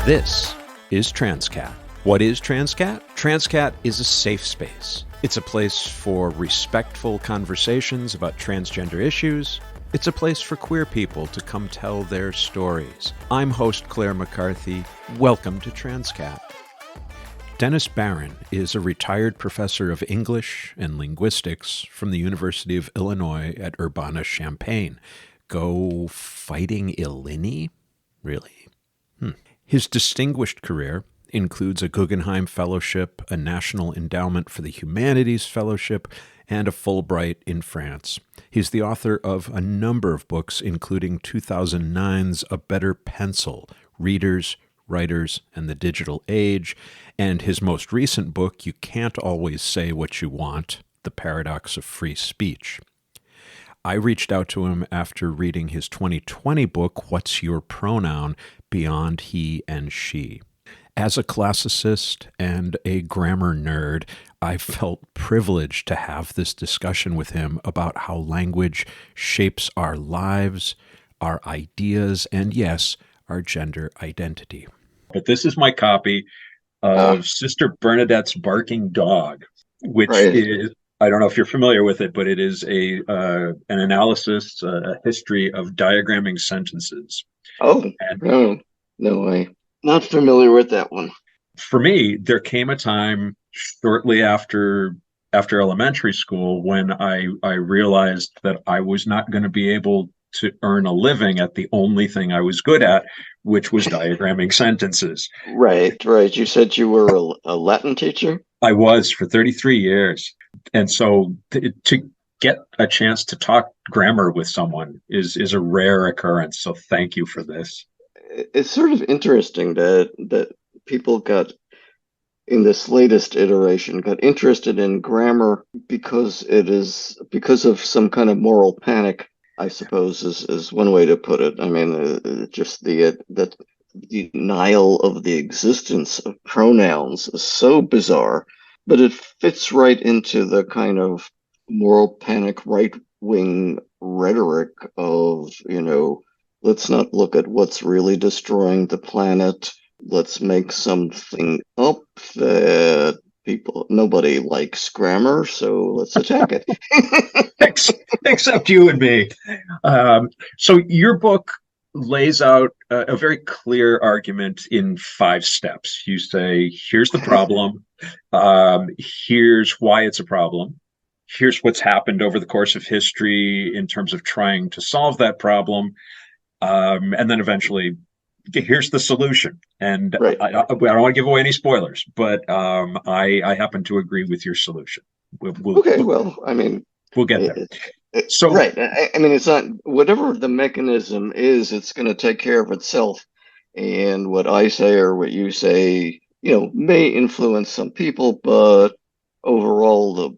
This is Transqat. What is Transqat? Transqat is a safe space. It's a place for respectful conversations about transgender issues. It's a place for queer people to come tell their stories. I'm host Clare McCarthy. Welcome to Transqat. Dennis Barron is a retired professor of English and linguistics from the University of Illinois at Urbana-Champaign. Go Fighting Illini? Really? His distinguished career includes a Guggenheim Fellowship, a National Endowment for the Humanities Fellowship, and a Fulbright in France. He's the author of a number of books, including 2009's A Better Pencil, Readers, Writers, and the Digital Age, and his most recent book, You Can't Always Say What You Want, The Paradox of Free Speech. I reached out to him after reading his 2020 book, What's Your Pronoun? Beyond He and She. As a classicist and a grammar nerd, I felt privileged to have this discussion with him about how language shapes our lives, our ideas, and yes, our gender identity. But this is my copy of Sister Bernadette's Barking Dog, which is, I don't know if you're familiar with it, but it is an analysis, a history of diagramming sentences. Oh, no way. Not familiar with that one. For me, there came a time shortly after elementary school when I realized that I was not going to be able to earn a living at the only thing I was good at, which was diagramming sentences. Right. You said you were a Latin teacher? I was for 33 years. And so to get a chance to talk grammar with someone is a rare occurrence. So thank you for this. It's sort of interesting that people got, in this latest iteration, got interested in grammar because of some kind of moral panic, I suppose, is one way to put it. I mean, just the denial of the existence of pronouns is so bizarre, but it fits right into the kind of moral panic, right-wing rhetoric of, let's not look at what's really destroying the planet. Let's make something up that nobody likes grammar, so let's attack it. Except you and me. So your book lays out a very clear argument in 5 steps. You say, here's the problem. Here's why it's a problem. Here's what's happened over the course of history in terms of trying to solve that problem. And then eventually, here's the solution. And right. I don't want to give away any spoilers, but I happen to agree with your solution. We'll get there. So right. I mean, it's not, whatever the mechanism is, it's going to take care of itself. And what I say or what you say, may influence some people, but overall,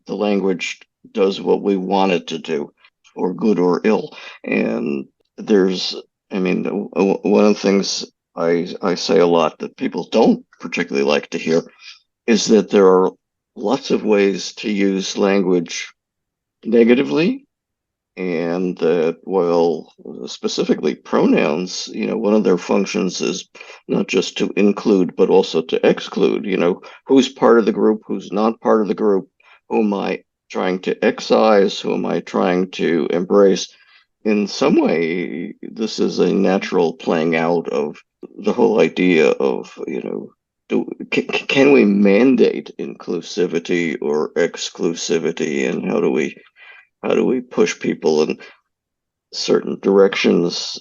the language does what we want it to do, for good or ill. And one of the things I say a lot that people don't particularly like to hear is that there are lots of ways to use language negatively, and that, well, specifically pronouns, one of their functions is not just to include, but also to exclude, who's part of the group, who's not part of the group, who am I trying to excise, who am I trying to embrace. In some way, this is a natural playing out of the whole idea of, can we mandate inclusivity or exclusivity, and how do we push people in certain directions?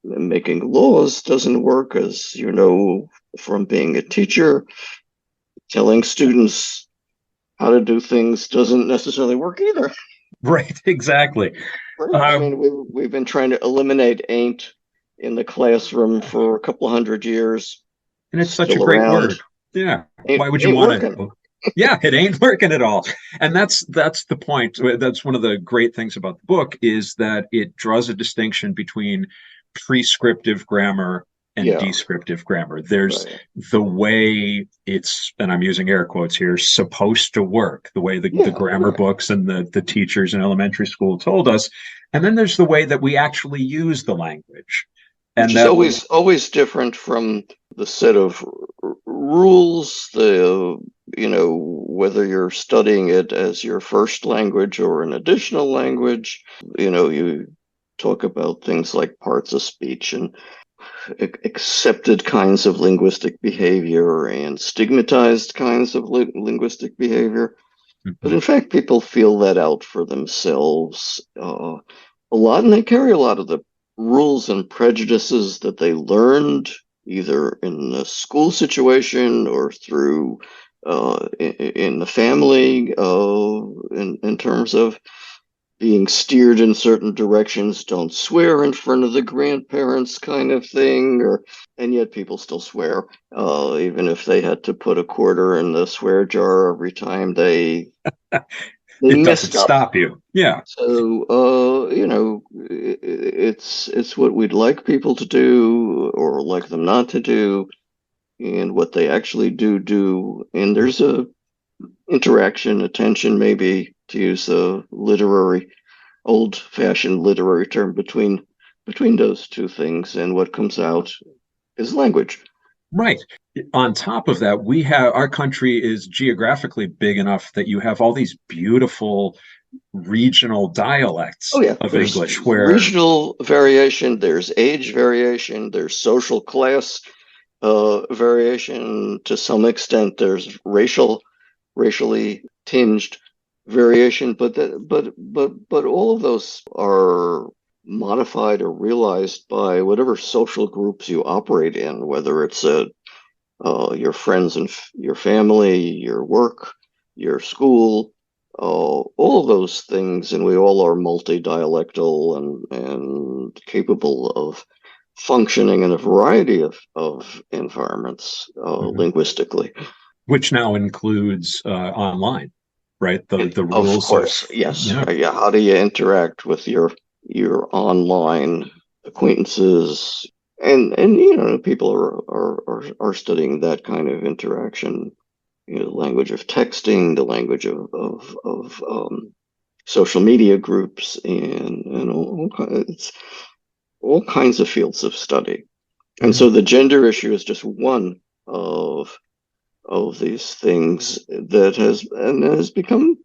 Making laws doesn't work, as you know from being a teacher. Telling students how to do things doesn't necessarily work either. Right, exactly. We've been trying to eliminate ain't in the classroom for a couple hundred years. And it's such a great word. Yeah. Why would you want it? Yeah, it ain't working at all. And that's the point. That's one of the great things about the book, is that it draws a distinction between prescriptive grammar and descriptive grammar. There's the way it's, and I'm using air quotes here, supposed to work, the way the grammar books and the teachers in elementary school told us. And then there's the way that we actually use the language. which And is that, always different from the set of rules, whether you're studying it as your first language or an additional language. You talk about things like parts of speech and accepted kinds of linguistic behavior and stigmatized kinds of linguistic behavior. But in fact, people feel that out for themselves a lot, and they carry a lot of the rules and prejudices that they learned either in the school situation or through in the family, in terms of being steered in certain directions, don't swear in front of the grandparents kind of thing, and yet people still swear, even if they had to put a quarter in the swear jar every time they it doesn't messed up. stop you. Yeah. So, it's what we'd like people to do or like them not to do, and what they actually do. And there's a interaction, a tension, maybe, to use a old-fashioned literary term, between those two things, and what comes out is language. Right. On top of that, we have our country is geographically big enough that you have all these beautiful regional Oh dialects yeah, of there's English where, regional variation, there's age variation, there's social class variation to some extent, there's racially tinged variation, but all of those are modified or realized by whatever social groups you operate in, whether it's your friends and your family, your work, your school, all of those things, and we all are multi-dialectal and capable of functioning in a variety of environments, Mhm. linguistically. which now includes online, right? The And the of rules of, course, yes. yeah. Yeah. How do you interact with your online acquaintances? And people are studying that kind of interaction. The language of texting, the language of social media groups, and it's all kinds of fields of study. And Yeah. so the gender issue is just one of these things that has become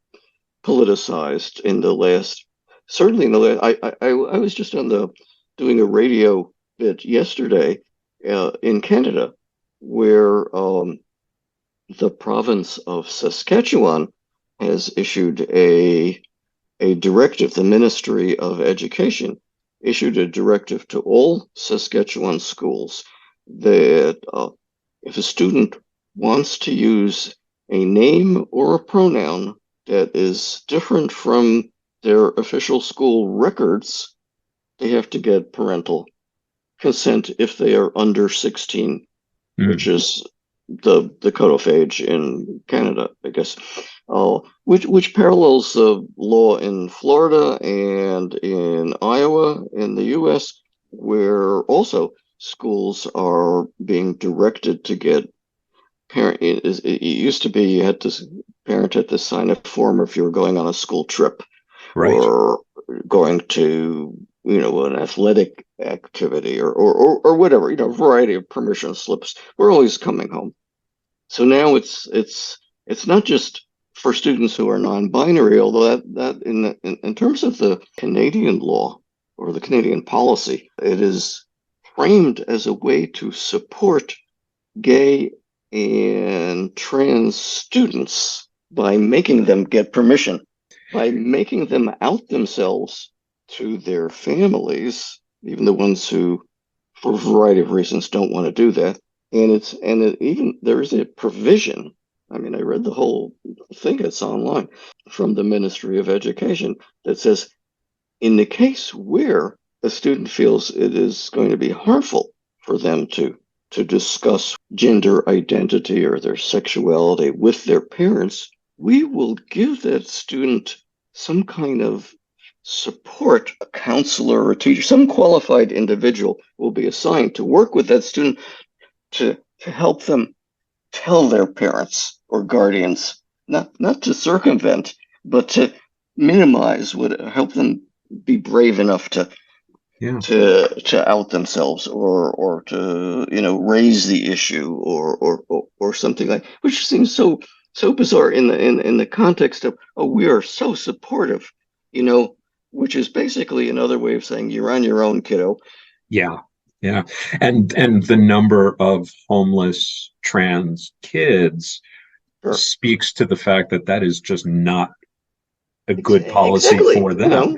politicized in the last, certainly in the last. I was just doing a radio bit yesterday in Canada, where the province of Saskatchewan has issued a directive. The Ministry of Education issued a directive to all Saskatchewan schools that if a student wants to use a name or a pronoun that is different from their official school records, they have to get parental consent if they are under 16, which Mm. is the cutoff age in Canada, I guess. Which parallels the law in Florida and in Iowa in the U.S., where also schools are being directed to get parent. It used to be you had to parent had to sign a form if you were going on a school trip Right. or going to an athletic activity or whatever, variety of permission slips. We're always coming home. So now it's not just for students who are non-binary, although that in terms of the Canadian law or the Canadian policy, it is framed as a way to support gay and trans students by making them get permission, by making them out themselves to their families, even the ones who, for a variety of reasons, don't want to do that. Even there is a provision. I mean, I read the whole thing. It's online from the Ministry of Education that says, in the case where a student feels it is going to be harmful for them to discuss gender identity or their sexuality with their parents, we will give that student some kind of support. A counselor or a teacher, some qualified individual will be assigned to work with that student to help them tell their parents or guardians, not to circumvent, but to minimize, would help them be brave enough Yeah. to out themselves or to raise the issue or something like, which seems so bizarre in the context of, oh, we are so supportive, you know which is basically another way of saying you're on your own, kiddo. Yeah. Yeah. And the number of homeless trans kids Sure. speaks to the fact that that is just not a good policy Exactly. for them.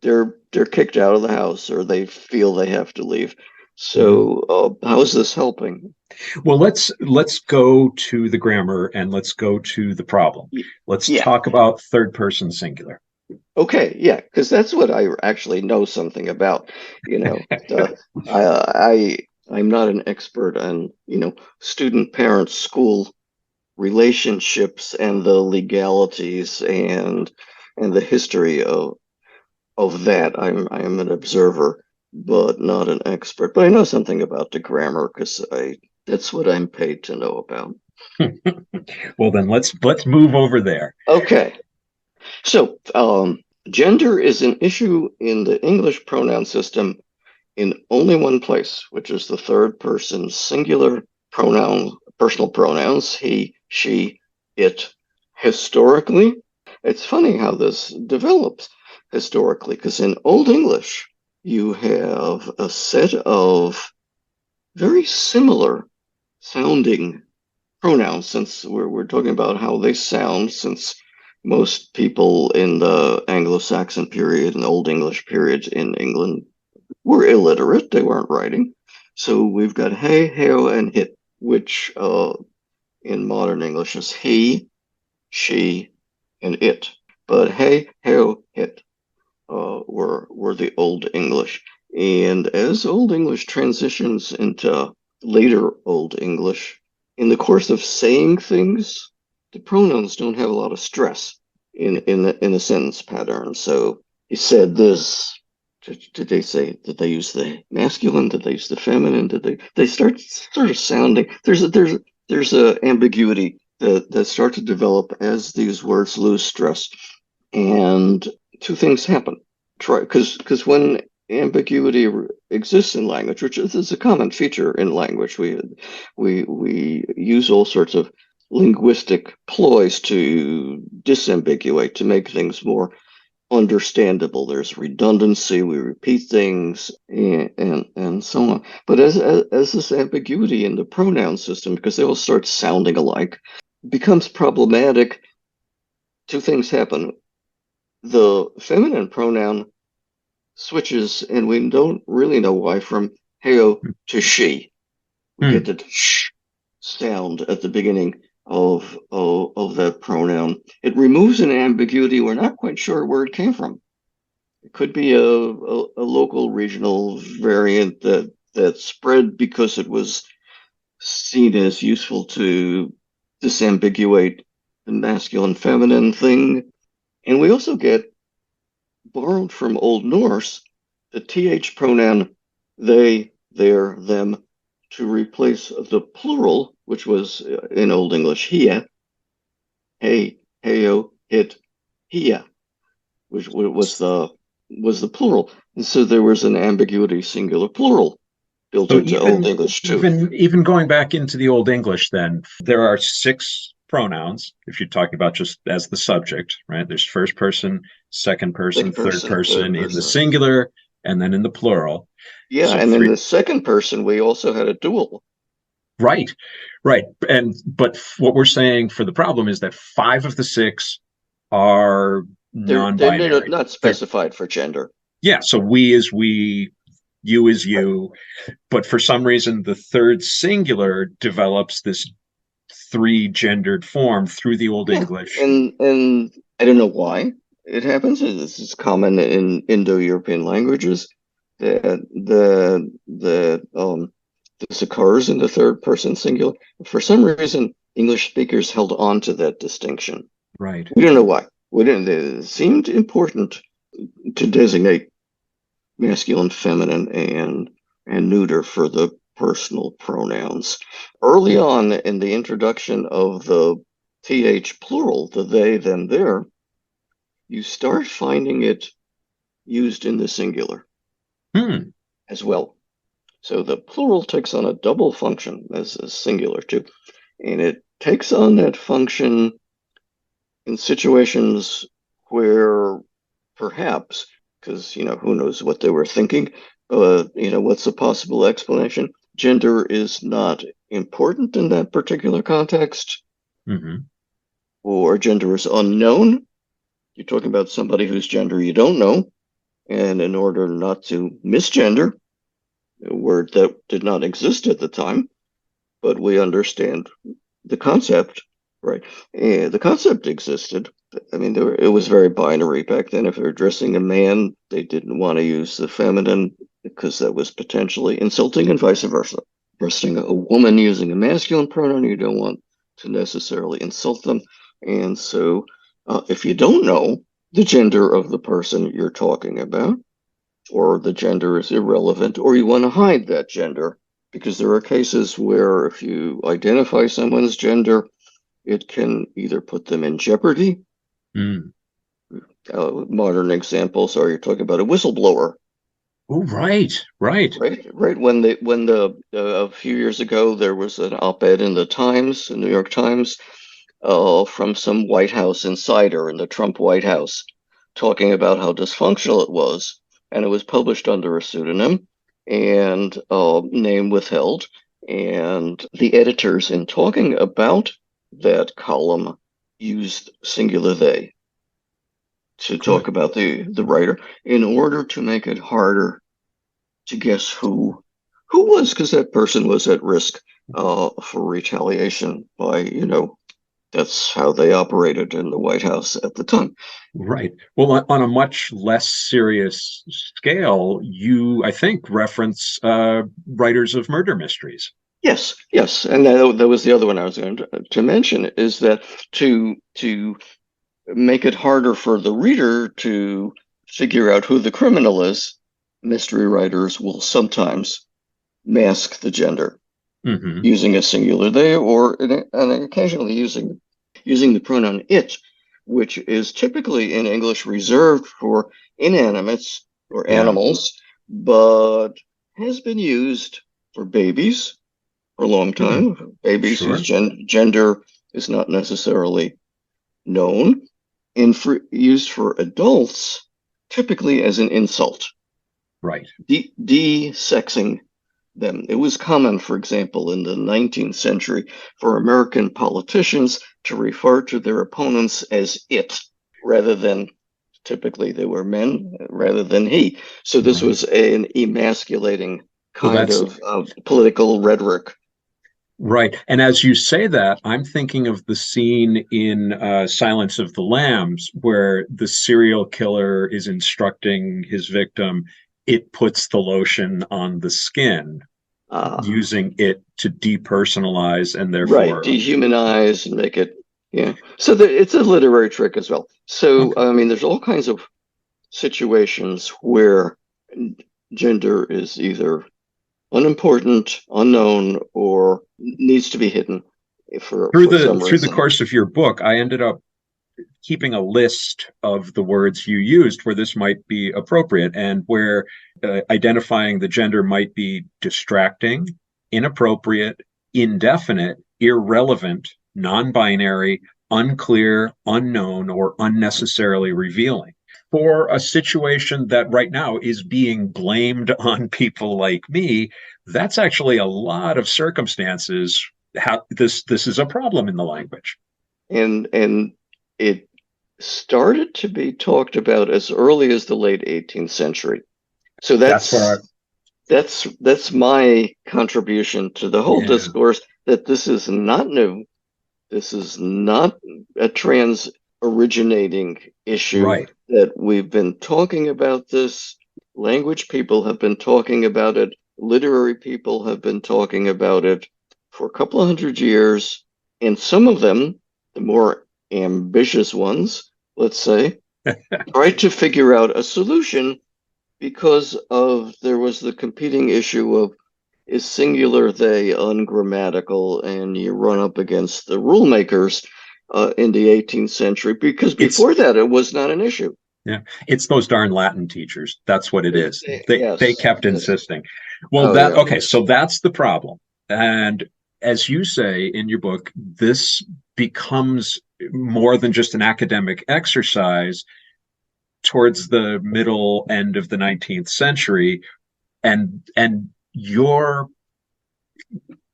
They're kicked out of the house or they feel they have to leave. Yeah. So how is this helping? Well, let's go to the grammar and let's go to the problem. Let's Yeah. talk about third person singular. Okay, yeah, because that's what I actually know something about. I'm not an expert on, student parent school relationships and the legalities and the history of that. I'm an observer, but not an expert. But I know something about the grammar because I that's what I'm paid to know about. Well, then let's move over there. Okay, so gender is an issue in the English pronoun system in only one place, which is the third person singular pronoun, personal pronouns, he, she, it. Historically, it's funny how this develops historically, because in Old English, you have a set of very similar sounding pronouns, since we're talking about how they sound, since most people in the Anglo-Saxon period and Old English periods in England were illiterate. They weren't writing. So we've got hey, heo, and hit, which in modern English is he, she, and it. But hey, heo, hit were the Old English. And as Old English transitions into later Old English, in the course of saying things, the pronouns don't have a lot of stress in the sentence pattern. So he said this. Did they say? Did they use the masculine? Did they use the feminine? Did they start sort of sounding? There's a ambiguity that start to develop as these words lose stress, and two things happen. Try because when ambiguity exists in language, which is a common feature in language, we use all sorts of linguistic ploys to disambiguate, to make things more understandable. There's redundancy, we repeat things, and so on. But as this ambiguity in the pronoun system, because they all start sounding alike, becomes problematic, two things happen. The feminine pronoun switches, and we don't really know why, from heo to she. We get Hmm. the sh sound at the beginning of that pronoun. It removes an ambiguity. We're not quite sure where it came from. It could be a local regional variant that spread because it was seen as useful to disambiguate the masculine feminine thing. And we also get, borrowed from Old Norse, the th pronoun they, their, them, to replace the plural, which was in Old English hia, hey, heyo, hit, hia, which was the plural. And so there was an ambiguity singular plural built So into Old English too. even going back into the Old English, then there are six pronouns if you're talking about just as the subject, right? There's first person, second person, Second third person, third person in the person. singular, and then in the plural. Yeah, So and in three, the second person, we also had a dual. right, right. And but what we're saying for the problem is that five of the six are They're non-binary. not They're specified for gender. yeah. So we is we, you is you, but for some reason the third singular develops this three gendered form through the Old Yeah, English. and I don't know why it happens. This is common in Indo-European languages that this occurs in the third person singular. For some reason, English speakers held on to that distinction. Right. We don't know why. We didn't. It seemed important to designate masculine, feminine, and neuter for the personal pronouns. Early on in the introduction of the th plural, the they, them, their, you start finding it used in the singular. Hmm. as well. So the plural takes on a double function as a singular too. And it takes on that function in situations where perhaps, because, who knows what they were thinking, what's a possible explanation? Gender is not important in that particular context, Hmm. or gender is unknown. You're talking about somebody whose gender you don't know. And in order not to misgender, a word that did not exist at the time, but we understand the concept, right? And the concept existed. I mean, it was very binary back then. If they're addressing a man, they didn't want to use the feminine because that was potentially insulting, and vice versa. Addressing a woman using a masculine pronoun, you don't want to necessarily insult them. And so, if you don't know the gender of the person you're talking about, or the gender is irrelevant, or you want to hide that gender, because there are cases where if you identify someone's gender, it can either put them in jeopardy. Mm. Modern examples are, you're talking about a whistleblower, Oh, right, right. right? Right. When a few years ago there was an op-ed in the Times, the New York Times, from some White House insider in the Trump White House, talking about how dysfunctional it was, and it was published under a pseudonym and name withheld. And the editors, in talking about that column, used singular they to talk Good. about the writer in order to make it harder to guess who was, because that person was at risk for retaliation by, that's how they operated in the White House at the time. Right. Well, on a much less serious scale, you, I think, reference writers of murder mysteries. Yes, yes, and that was the other one I was going to mention, is that to make it harder for the reader to figure out who the criminal is, mystery writers will sometimes mask the gender Hmm. using a singular they, or and occasionally using the pronoun it, which is typically in English reserved for inanimates or Yeah, animals, but has been used for babies for a long hmm, time. Babies whose sure. gender is not necessarily known, and used for adults, typically as an insult, Right. de-sexing them. It was common, for example, in the 19th century for American politicians to refer to their opponents as it, rather than, typically they were men, rather than he. So this Right. was an emasculating Well, kind that's of political rhetoric. right. And as you say that, I'm thinking of the scene in Silence of the Lambs where the serial killer is instructing his victim, it puts the lotion on the skin, Uh, using it to depersonalize and right, therefore, dehumanize and make it, yeah. So it's a literary trick as well. So, okay. I mean, there's all kinds of situations where gender is either unimportant, unknown, or needs to be hidden for some Through the reason. course of your book, I ended up keeping a list of the words you used where this might be appropriate and where identifying the gender might be distracting, inappropriate, indefinite, irrelevant, non binary, unclear, unknown, or unnecessarily revealing. For a situation that right now is being blamed on people like me, that's actually a lot of circumstances how this is a problem in the language. And it started to be talked about as early as the late 18th century. So That's where I, that's my contribution to the whole yeah, discourse, that this is not new. This is not a trans originating issue, right. that we've been talking about this. Language people have been talking about it. Literary people have been talking about it for a couple of hundred years. And some of them, the more ambitious ones, let's say, tried to figure out a solution because of there was the competing issue of, is singular they ungrammatical, and you run up against the rule makers in the 18th century, because It's before that it was not an issue. Yeah. It's those darn Latin teachers. That's what it is. They Yes, kept yes. insisting. Well, Oh that yeah. okay, so that's the problem. And as you say in your book, this becomes more than just an academic exercise towards the middle end of the 19th century. And your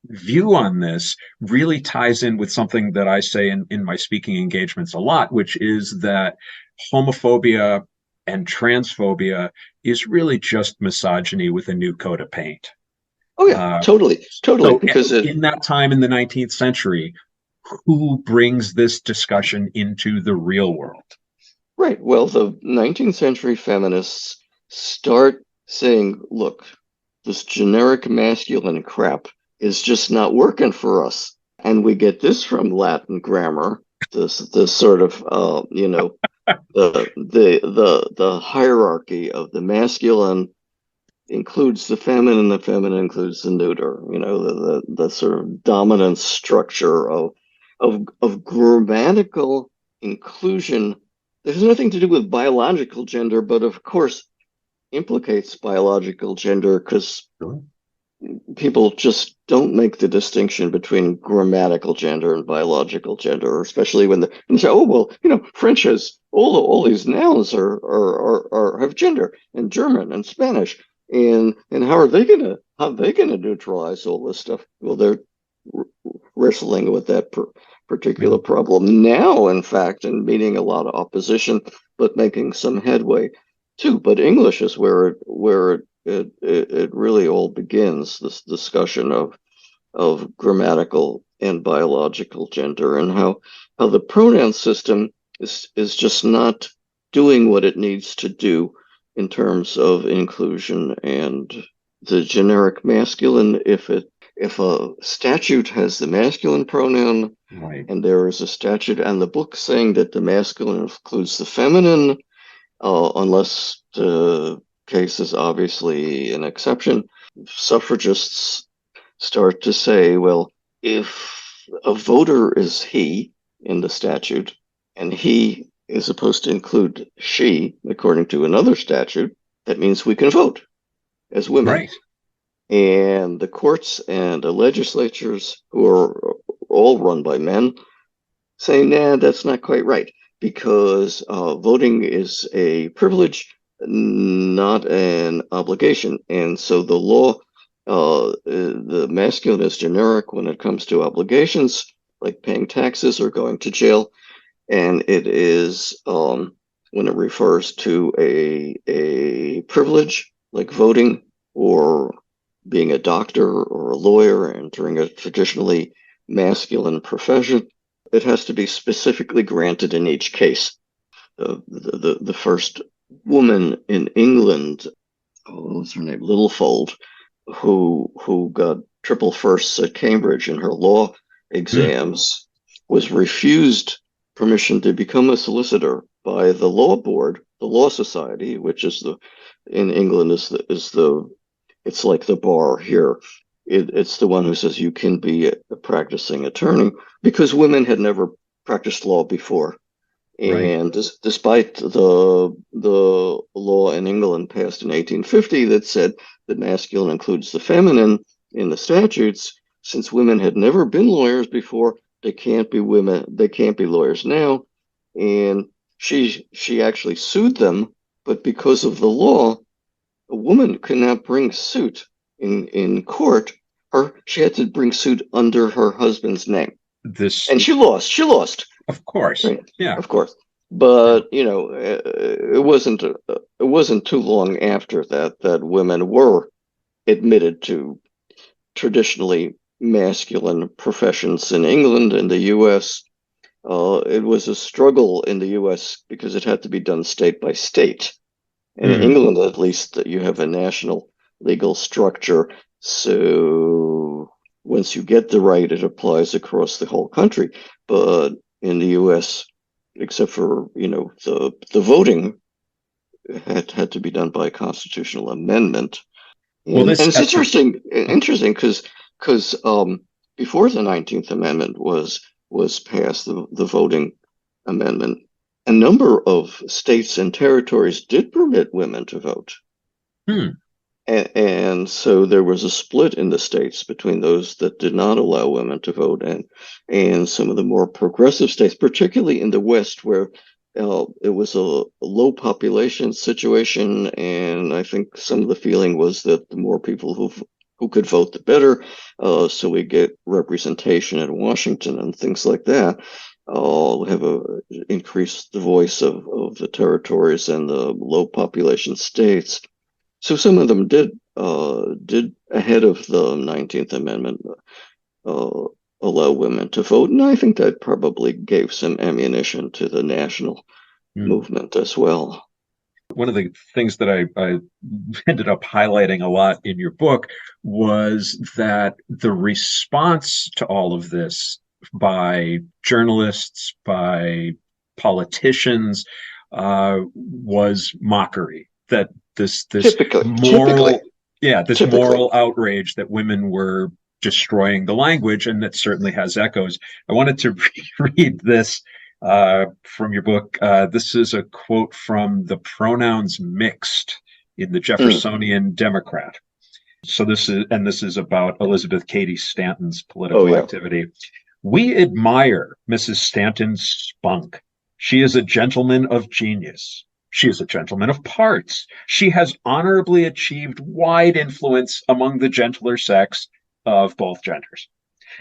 view on this really ties in with something that I say in my speaking engagements a lot, which is that homophobia and transphobia is really just misogyny with a new coat of paint. Oh yeah, Uh, totally. so Because in that time in the 19th century, who brings this discussion into the real world? right. Well, the 19th century feminists start saying, look, this generic masculine crap is just not working for us. And we get this from Latin grammar, this sort of, the hierarchy of the masculine includes the feminine includes the neuter, the sort of dominant structure of grammatical inclusion. There's nothing to do with biological gender, but of course implicates biological gender because Sure. people just don't make the distinction between grammatical gender and biological gender, especially when they say, "Oh well, French has all these nouns are have gender, and German and Spanish, and how are they gonna neutralize all this stuff?" Well, they're wrestling with that particular Mhm. problem now, in fact, and meeting a lot of opposition, but making some headway too. But English is where it really all begins, this discussion of grammatical and biological gender, and how the pronoun system is just not doing what it needs to do in terms of inclusion. And the generic masculine, if a statute has the masculine pronoun Right. and there is a statute and the book saying that the masculine includes the feminine, unless the case is obviously an exception, suffragists start to say, well, if a voter is he in the statute, and he is supposed to include she, according to another statute, that means we can vote as women. Right. And the courts and the legislatures, who are all run by men, say, nah, that's not quite right, because voting is a privilege, not an obligation. And so the masculine is generic when it comes to obligations, like paying taxes or going to jail. And it is, when it refers to a privilege, like voting or being a doctor or a lawyer, entering a traditionally masculine profession, it has to be specifically granted in each case. The first woman in England, what was her name, Littlefold, who got triple firsts at Cambridge in her law Mm. exams, was refused permission to become a solicitor by the law board, the law society, which is in England is the it's like the bar here. It's the one who says you can be a practicing attorney, because women had never practiced law before. Right. And despite the law in England passed in 1850 that said that masculine includes the feminine in the statutes, since women had never been lawyers before, they can't be women. They can't be lawyers now. And she actually sued them, but because of the law, a woman could not bring suit in court. She had to bring suit under her husband's name, This, and she lost. She lost, of course. right? Yeah. Of course. Yeah. But it wasn't too long after that women were admitted to traditionally masculine professions in England and the U.S. It was a struggle in the U.S. because it had to be done state by state. And in Mm. England, at least, you have a national legal structure. So once you get the right, it applies across the whole country. But in the U.S., except for the voting, had to be done by constitutional amendment. Well, And this it's interesting because before the 19th Amendment was passed, the voting amendment, a number of states and territories did permit women to vote. Hmm. And so there was a split in the states between those that did not allow women to vote and some of the more progressive states, particularly in the West, where it was a low population situation. And I think some of the feeling was that the more people who could vote, the better. So we get representation in Washington and things like that. Have increased the voice of the territories and the low population states. So some of them did ahead of the 19th Amendment uh, allow women to vote, and I think that probably gave some ammunition to the national Hmm. movement as well. One of the things that I ended up highlighting a lot in your book was that the response to all of this by journalists, by politicians, was mockery. That this Typically, moral, yeah, this typically. moral outrage that women were destroying the language, and that certainly has echoes. I wanted to read this from your book. This is a quote from the Pronouns Mixed in the Mm. Jeffersonian Democrat. So this is about Elizabeth Cady Stanton's Oh political yeah. activity. We admire Mrs. Stanton's spunk. She is a gentleman of genius. She is a gentleman of parts. She has honorably achieved wide influence among the gentler sex of both genders.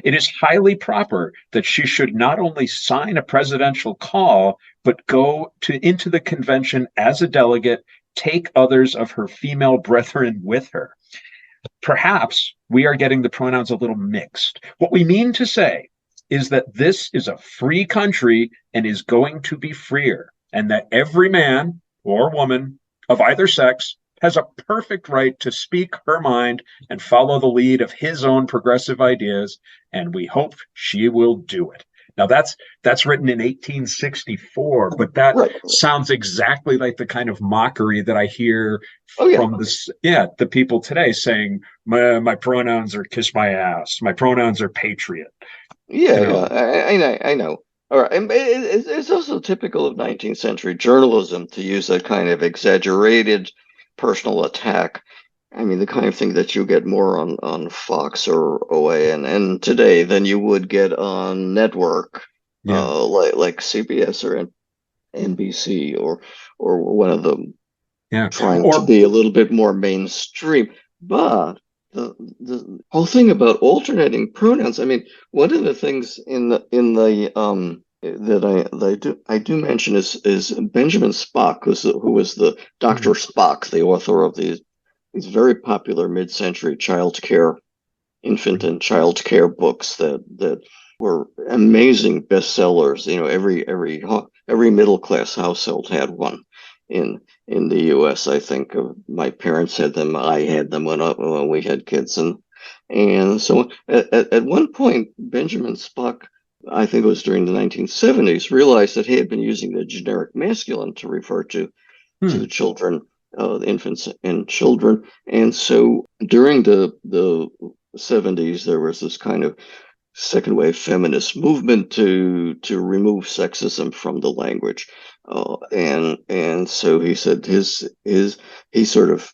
It is highly proper that she should not only sign a presidential call, but go into the convention as a delegate, take others of her female brethren with her. Perhaps we are getting the pronouns a little mixed. What we mean to say is that this is a free country and is going to be freer, and that every man or woman of either sex has a perfect right to speak her mind and follow the lead of his own progressive ideas, and we hope she will do it. Now that's written in 1864, but that Right. sounds exactly like the kind of mockery that I hear Oh yeah. from this, yeah, the people today saying my pronouns are kiss my ass, my pronouns are patriot, you Yeah, yeah. know. I know. I know. All right. And it's also typical of 19th century journalism to use that kind of exaggerated personal attack. I mean, the kind of thing that you get more on Fox or OANN today than you would get on network, Yeah. like CBS or NBC or one of them Yeah. trying to Or be a little bit more mainstream. But the whole thing about alternating pronouns, I mean, one of the things in the that I do mention is Benjamin Spock, who was the Dr. Spock, the author of these very popular mid-century child care, infant and child care books that were amazing bestsellers. You know, every middle class household had one in the U.S. I think my parents had them. I had them when we had kids, and so at one point, Benjamin Spock, I think it was during the 1970s, realized that he had been using the generic masculine to refer to the children, the infants and children, and so during the 70s, there was this kind of second wave feminist movement to remove sexism from the language, and so he said his he sort of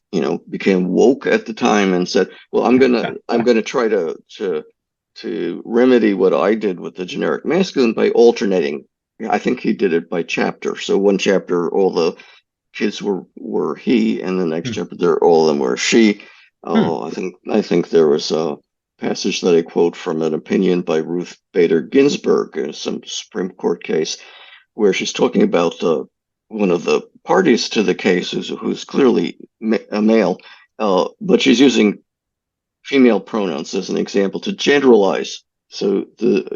became woke at the time and said, well, I'm gonna try to remedy what I did with the generic masculine by alternating. I think he did it by chapter. So one chapter all the kids were he, and the next chapter all of them were she. Oh, I think there was a passage that I quote from an opinion by Ruth Bader Ginsburg in some Supreme Court case, where she's talking about one of the parties to the case who's clearly a male, but she's using female pronouns as an example to generalize. So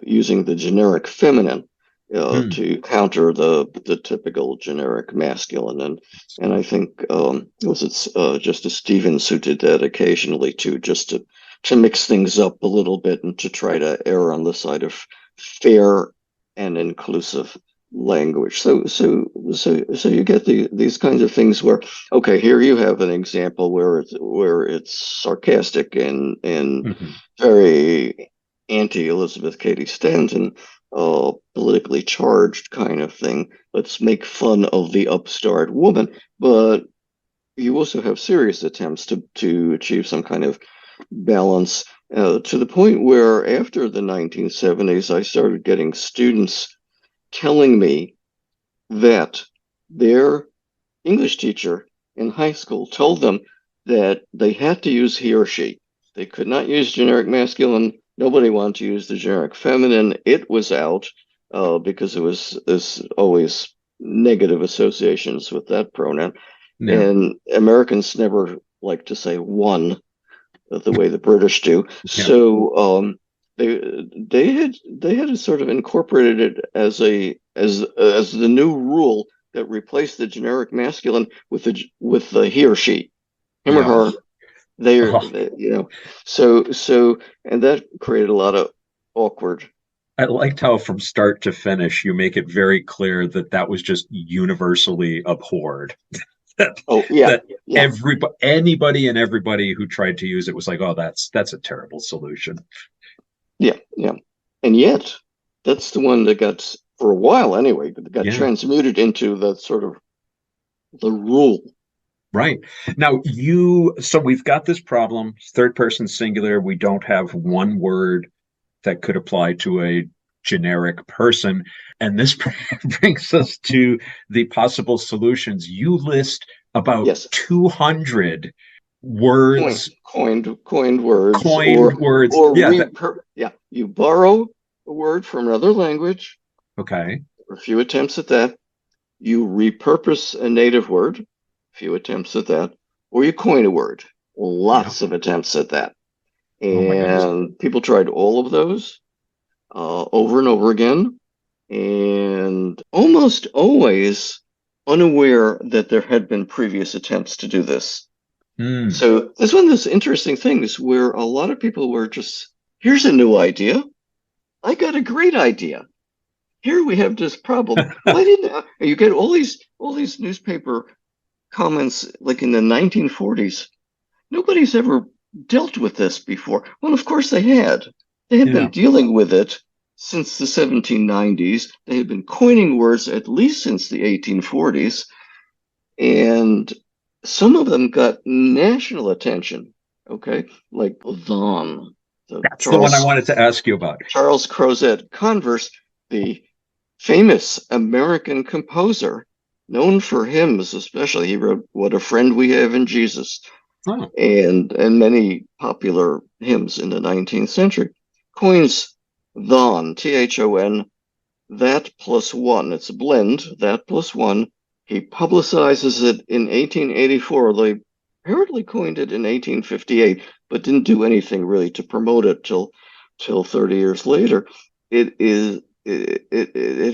using the generic feminine to counter the typical generic masculine, and I think was it Justice Stevens who did that occasionally too, just to mix things up a little bit and to try to err on the side of fair and inclusive language. So you get these kinds of things where, okay, here you have an example where it's sarcastic and very anti Elizabeth Cady Stanton, politically charged kind of thing. Let's make fun of the upstart woman. But you also have serious attempts to achieve some kind of balance, to the point where after the 1970s, I started getting students telling me that their English teacher in high school told them that they had to use he or she. They could not use generic masculine. Nobody wanted to use the generic feminine. It was out, because there's always negative associations with that pronoun. Yeah. And Americans never like to say one the way the British do. Yeah. So they had sort of incorporated it as the new rule that replaced the generic masculine with the he or she, him or Yeah. her. They're Oh, so and that created a lot of awkward. I liked how from start to finish you make it very clear that that was just universally abhorred. that Oh yeah, that yeah, anybody and everybody who tried to use it was like, oh, that's a terrible solution. yeah, yeah. And yet that's the one that got, for a while anyway, got Yeah. transmuted into the sort of the rule. Right. Now so we've got this problem, third person singular. We don't have one word that could apply to a generic person. And this brings us to the possible solutions. You list about Yes. 200 coined words, coined words, coined words. or Yeah. yeah, you borrow a word from another language, Okay. a few attempts at that. You repurpose a native word, a few attempts at that, or you coin a word, Yeah. lots of attempts at that. Oh my goodness. And people tried all of those, over and over again, and almost always unaware that there had been previous attempts to do this. Hmm. So that's one of those interesting things where a lot of people were just, here's a new idea. I got a great idea. Here we have this problem. Why didn't you get all these newspaper comments like in the 1940s? Nobody's ever dealt with this before. Well, of course they had. They had been Yeah. dealing with it since the 1790s. They had been coining words at least since the 1840s. And some of them got national attention. Okay, like Vaughn, so That's the one I Charles wanted to ask you about. Charles Crozet Converse, the famous American composer, known for hymns especially. He wrote "What a Friend We Have in Jesus" Oh, and many popular hymns in the 19th century. Coins Thon, Thon, that plus one. It's a blend, that plus one. He publicizes it in 1884. They apparently coined it in 1858, but didn't do anything really to promote it till 30 years later. It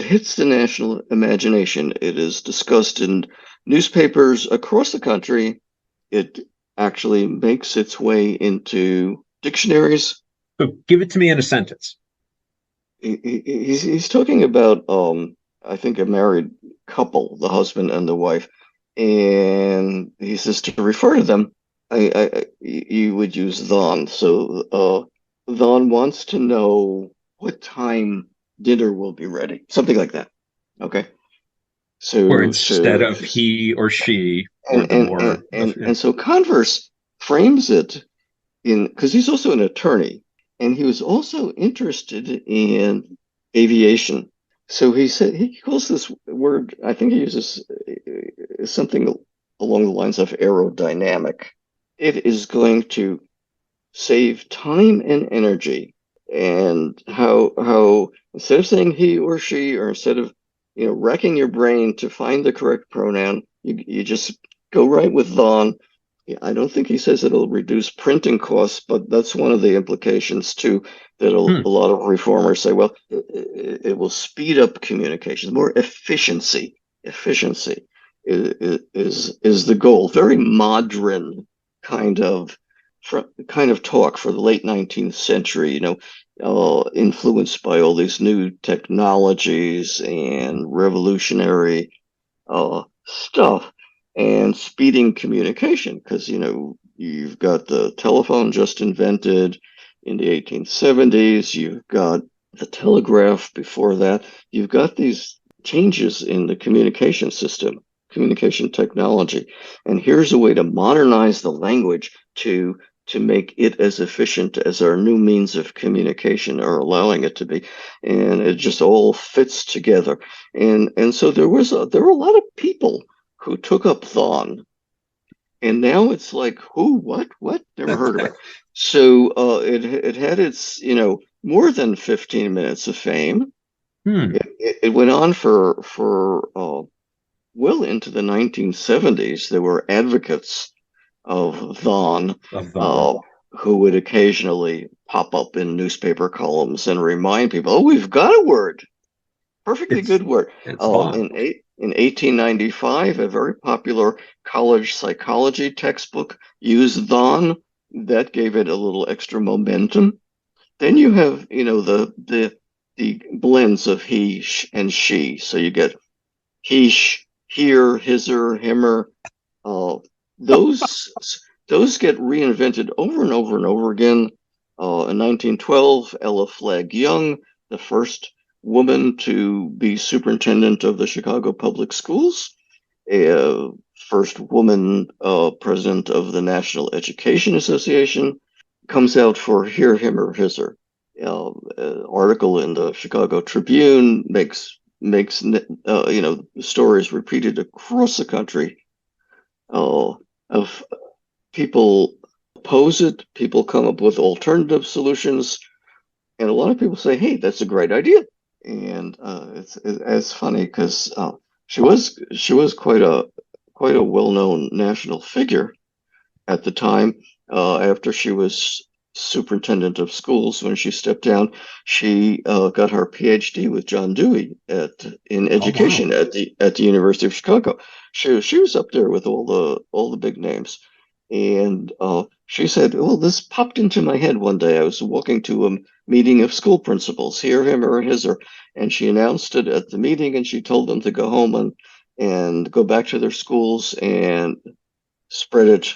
hits the national imagination. It is discussed in newspapers across the country. It actually makes its way into dictionaries. so give it to me in a sentence. He's talking about, I think, a married couple, the husband and the wife, and he says to refer to them, you would use Thon. So Thon wants to know what time dinner will be ready, something like that. Okay, Or so instead of he or she, or and the and more and and, and so Converse frames it in, because he's also an attorney and he was also interested in aviation. So he said he calls this word, I think he uses something along the lines of aerodynamic. It is going to save time and energy, and how instead of saying he or she, or instead of racking your brain to find the correct pronoun, you just go right with Vaughn. Yeah, I don't think he says it'll reduce printing costs, but that's one of the implications too, that hmm. a lot of reformers say, well, it will speed up communications, more efficiency. Efficiency is the goal. Very modern kind of talk for the late 19th century, influenced by all these new technologies and revolutionary stuff and speeding communication, because you've got the telephone just invented in the 1870s. You've got the telegraph before that. You've got these changes in the communication system, communication technology. And here's a way to modernize the language to make it as efficient as our new means of communication are allowing it to be. And it just all fits together. And so there were a lot of people who took up Thon. And now it's like, who, what? Never heard of it. So it had its, more than 15 minutes of fame. Hmm. It went on for well into the 1970s. There were advocates of Thon Of Thon. uh, who would occasionally pop up in newspaper columns and remind people, oh, we've got a word, perfectly It's good word. it's Thon. In 1895, a very popular college psychology textbook used Thon. That gave it a little extra momentum. Then you have, the blends of he and she. So you get he, here, hisser, himmer. Uh, those those get reinvented over and over and over again. In 1912, Ella Flagg Young, the first woman to be superintendent of the Chicago Public Schools, first woman president of the National Education Association, comes out for hear him or hisser. Article in the Chicago Tribune makes stories repeated across the country of people oppose it, people come up with alternative solutions, and a lot of people say, "Hey, that's a great idea." And it's funny because she was quite a well-known national figure at the time. After she was superintendent of schools, when she stepped down, she got her PhD with John Dewey in Oh, wow. education at the University of Chicago. She was up there with all the big names, and she said, "Well, this popped into my head one day. I was walking to a meeting of school principals, hear him or his her, and she announced it at the meeting, and she told them to go home and go back to their schools and spread it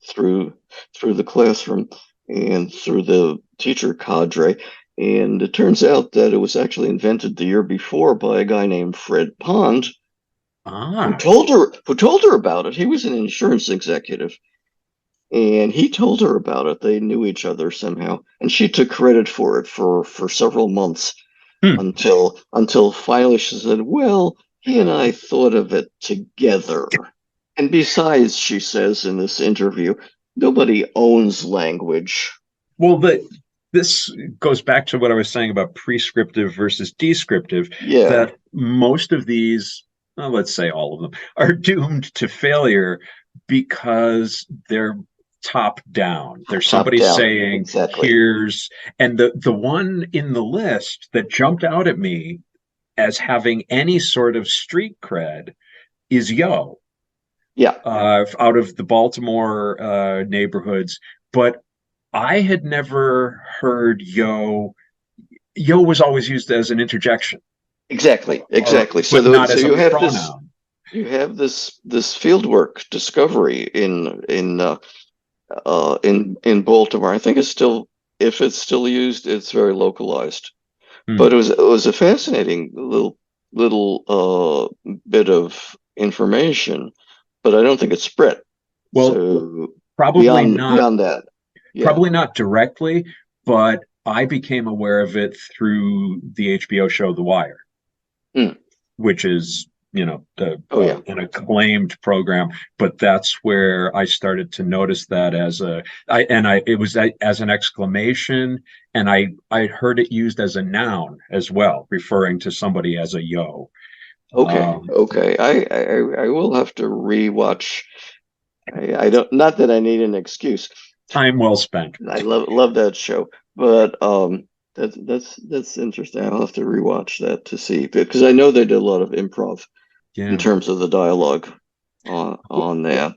through through the classroom and through the teacher cadre. And it turns out that it was actually invented the year before by a guy named Fred Pond, Ah, who told her about it. He was an insurance executive, and he told her about it. They knew each other somehow, and she took credit for it for several months hmm. until finally she said, "Well, he and I thought of it together." And besides, she says in this interview, nobody owns language. Well, this goes back to what I was saying about prescriptive versus descriptive, Yeah, that most of these, well, let's say all of them, are doomed to failure because they're top down. There's top somebody down. saying, Exactly. here's, and the one in the list that jumped out at me as having any sort of street cred is Yo, Yeah, out of the Baltimore neighborhoods. But I had never heard yo. Yo was always used as an interjection, exactly. but not as a You have pronoun. this fieldwork discovery in Baltimore. I think it's still, if it's still used, it's very localized. Hmm. But it was a fascinating little bit of information, but I don't think it's spread. Well, So probably not. beyond that, yeah. Probably not directly, but I became aware of it through the HBO show The Wire, Hmm. which is Oh yeah. an acclaimed program. But that's where I started to notice that as it was as an exclamation, and I heard it used as a noun as well, referring to somebody as a yo. Um, Okay. I will have to rewatch. I don't, not that I need an excuse. Time well spent. I love that show, but that's interesting. I'll have to rewatch that to see, because I know they did a lot of improv in Yeah. terms of the dialogue on there.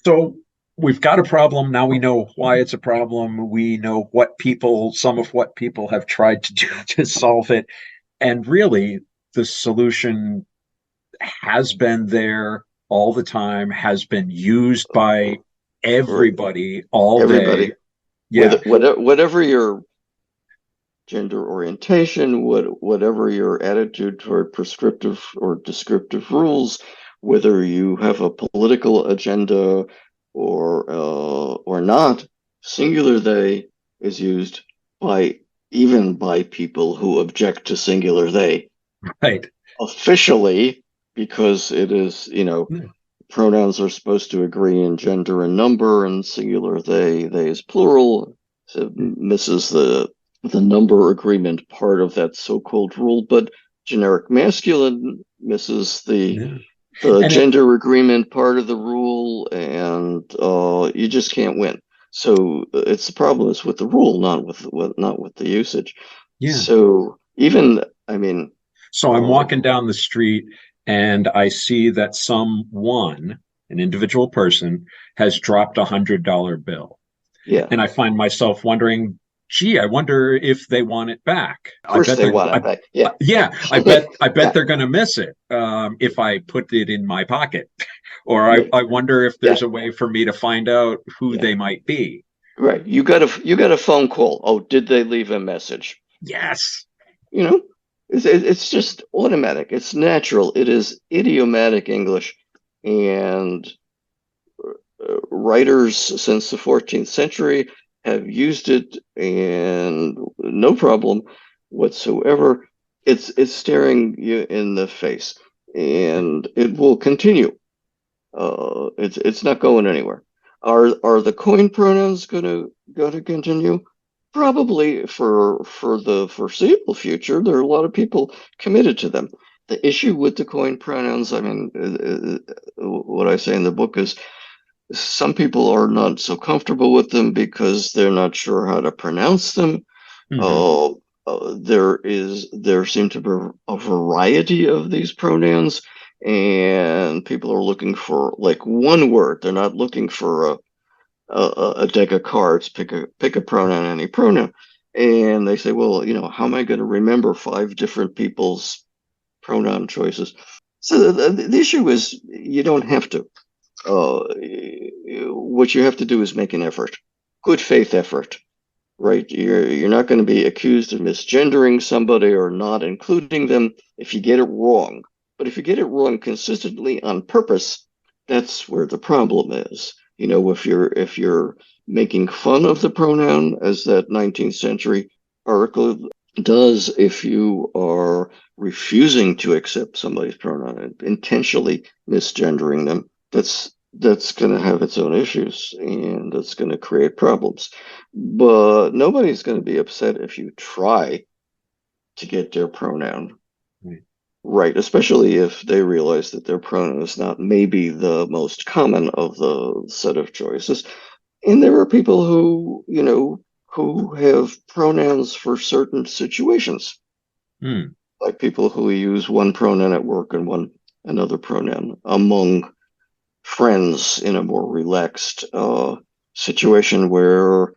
So we've got a problem. Now we know why it's a problem. We know some of what people have tried to do to solve it. And really, the solution has been there all the time, has been used by For everybody all everybody, day. Yeah. whatever your gender orientation, whatever your attitude toward prescriptive or descriptive rules, whether you have a political agenda or not, singular they is used by even by people who object to singular they Right. officially, because it is, pronouns are supposed to agree in gender and number, and singular they is plural. So it misses the number agreement part of that so-called rule, but generic masculine misses Yeah. the And it, gender agreement part of the rule, and you just can't win. So it's the problem is with the rule, not with the usage. yeah. So even, I mean, So I'm uh, walking down the street and I see that someone, an individual person, has dropped $100 bill. yeah, And I find myself wondering, gee, I wonder if they want it back. of course they want it back. Yeah, Yeah, I bet yeah, they're going to miss it if I put it in my pocket. Or yeah, I wonder if yeah, there's a way for me to find out who yeah. they might be. Right. You got a phone call. Oh, did they leave a message? Yes. You know, it's just automatic. It's natural. It is idiomatic English, and writers since the 14th century have used it, and no problem whatsoever. It's staring you in the face, and it will continue. It's not going anywhere. Are the coin pronouns gonna continue? Probably for the foreseeable future. There are a lot of people committed to them. The issue with the coin pronouns, I mean, what I say in the book is some people are not so comfortable with them because they're not sure how to pronounce them. Hmm. Uh, there seem to be a variety of these pronouns, and people are looking for like one word. They're not looking for a deck of cards. Pick a pronoun, any pronoun, and they say, well, how am I going to remember five different people's pronoun choices? So the issue is you don't have to. Uh, what you have to do is make an effort, good faith effort, right? You're not going to be accused of misgendering somebody or not including them if you get it wrong. But if you get it wrong consistently on purpose, that's where the problem is. If you're making fun of the pronoun, as that 19th century article does, if you are refusing to accept somebody's pronoun and intentionally misgendering them, that's going to have its own issues, and that's going to create problems. But nobody's going to be upset if you try to get their pronoun Right. right, especially if they realize that their pronoun is not maybe the most common of the set of choices. And there are people who have pronouns for certain situations, Hmm. like people who use one pronoun at work and one another pronoun among friends in a more relaxed situation where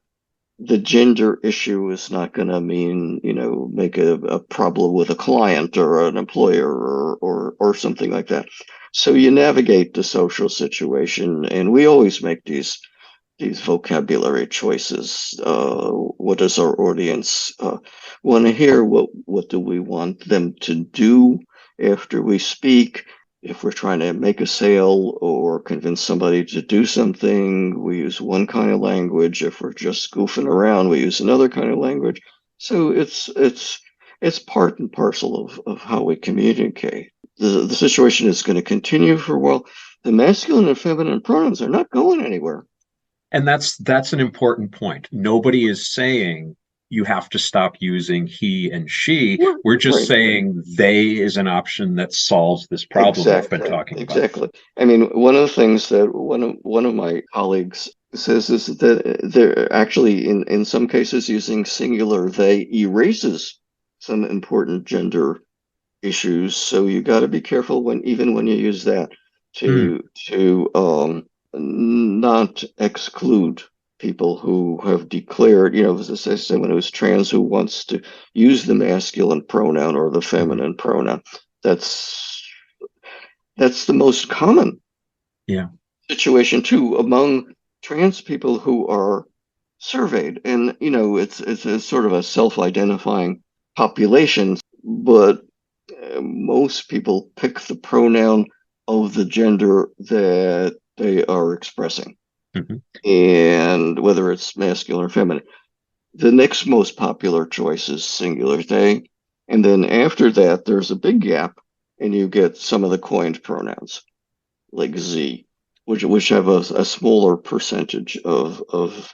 the gender issue is not going to mean, make a problem with a client or an employer or something like that. So you navigate the social situation, and we always make these vocabulary choices. What does our audience want to hear? What do we want them to do after we speak? If we're trying to make a sale or convince somebody to do something, we use one kind of language. If we're just goofing around, we use another kind of language. So it's part and parcel of how we communicate. The situation is going to continue for a while. The masculine and feminine pronouns are not going anywhere. And that's an important point. Nobody is saying you have to stop using he and she. We're just Right. saying they is an option that solves this problem we've been Exactly. talking about. Exactly. I mean, one of the things that one of my colleagues says is that they're actually in some cases using singular they erases some important gender issues. So you got to be careful when you use that Hmm. to not exclude people who have declared, as I say, someone who's trans who wants to use the masculine pronoun or the Mhm. feminine pronoun. That's that's the most common Yeah. situation too among trans people who are surveyed, and it's a sort of a self-identifying population, but most people pick the pronoun of the gender that they are expressing, and whether it's masculine or feminine. The next most popular choice is singular they, and then after that, there's a big gap, and you get some of the coined pronouns like Z, which have a smaller percentage of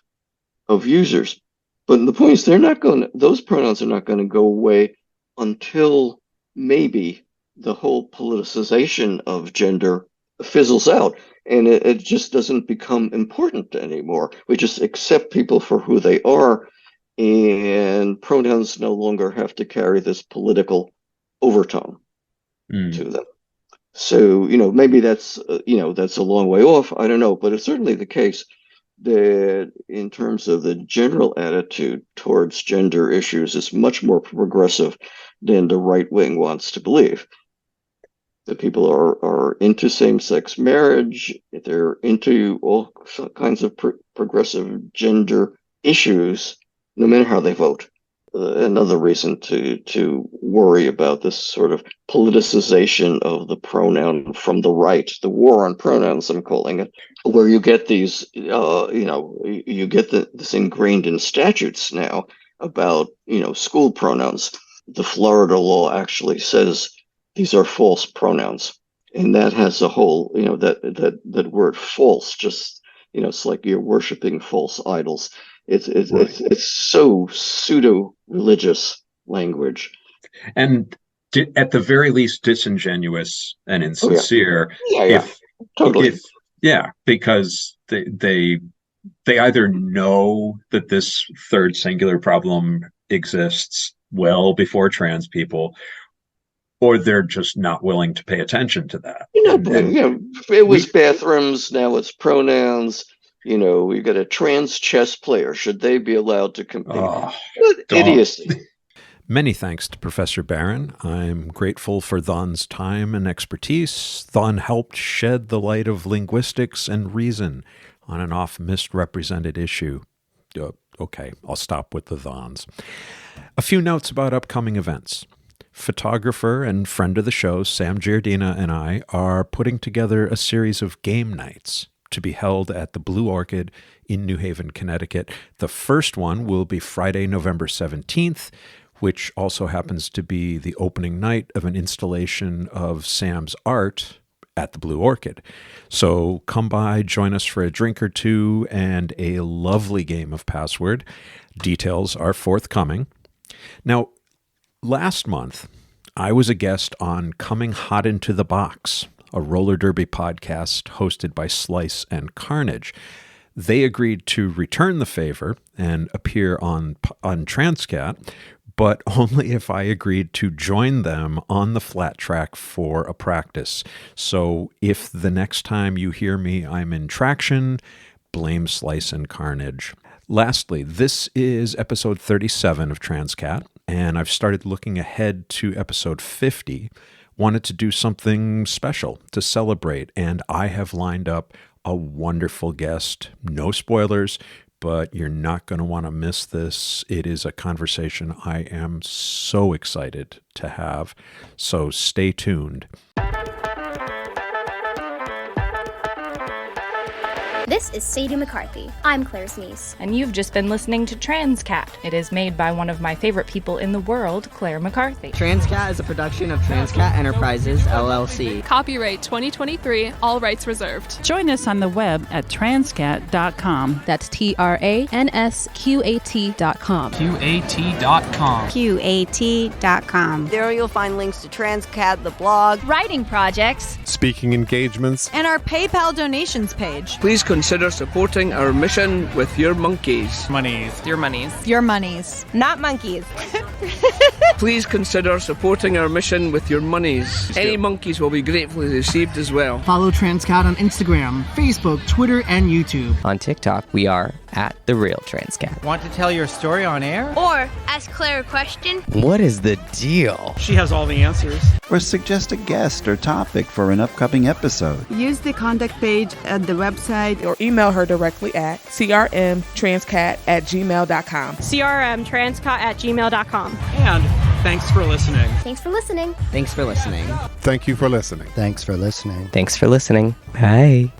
users. But the point is, those pronouns are not going to go away until maybe the whole politicization of gender fizzles out, and it just doesn't become important anymore. We just accept people for who they are, and pronouns no longer have to carry this political overtone to them. So, maybe that's a long way off. I don't know, but it's certainly the case that in terms of the general attitude towards gender issues is much more progressive than the right wing wants to believe. That people are into same-sex marriage, they're into all kinds of progressive gender issues, no matter how they vote. Another reason to worry about this sort of politicization of the pronoun from the right, the war on pronouns, I'm calling it, where you get these, you get this ingrained in statutes now about, school pronouns. The Florida law actually says these are false pronouns, and that has a whole, that word false, just, it's like you're worshiping false idols. It's so pseudo-religious language, and at the very least disingenuous and insincere. Totally. Because they either know that this third singular problem exists well before trans people, or they're just not willing to pay attention to that. It was bathrooms, now it's pronouns. We got a trans chess player. Should they be allowed to compete? Idiocy. Many thanks to Professor Barron. I'm grateful for Thon's time and expertise. Thon helped shed the light of linguistics and reason on an often misrepresented issue. Okay, I'll stop with the Thons. A few notes about upcoming events. Photographer and friend of the show, Sam Giardina, and I are putting together a series of game nights to be held at the Blue Orchid in New Haven, Connecticut. The first one will be Friday, November 17th, which also happens to be the opening night of an installation of Sam's art at the Blue Orchid. So come by, join us for a drink or two and a lovely game of Password. Details are forthcoming. Now, last month, I was a guest on Coming Hot Into the Box, a roller derby podcast hosted by Slice and Carnage. They agreed to return the favor and appear on Transqat, but only if I agreed to join them on the flat track for a practice. So if the next time you hear me I'm in traction, blame Slice and Carnage. Lastly, this is episode 37 of Transqat, and I've started looking ahead to episode 50. Wanted to do something special to celebrate, and I have lined up a wonderful guest. No spoilers, but you're not going to want to miss this. It is a conversation I am so excited to have, so stay tuned. This is Sadie McCarthy. I'm Claire's niece. And you've just been listening to Transqat. It is made by one of my favorite people in the world, Clare McCarthy. Transqat is a production of Transqat Enterprises, LLC. Copyright 2023, all rights reserved. Join us on the web at transqat.com. That's TRANSQAT.com. QAT.com. QAT.com. There you'll find links to Transqat, the blog, writing projects, speaking engagements, and our PayPal donations page. Please consider supporting our mission with your monkeys. Your monies. Your monies. Not monkeys. Please consider supporting our mission with your monies. Any monkeys will be gratefully received as well. Follow Transqat on Instagram, Facebook, Twitter, and YouTube. On TikTok, we are at The Real Transqat. Want to tell your story on air? Or ask Claire a question? What is the deal? She has all the answers. Or suggest a guest or topic for an upcoming episode. Use the contact page at the website. Or or email her directly at crmtranscat@gmail.com. crmtranscat@gmail.com. And thanks for listening. Thanks for listening. Thanks for listening. Thank you for listening. Thanks for listening. Thanks for listening. Bye.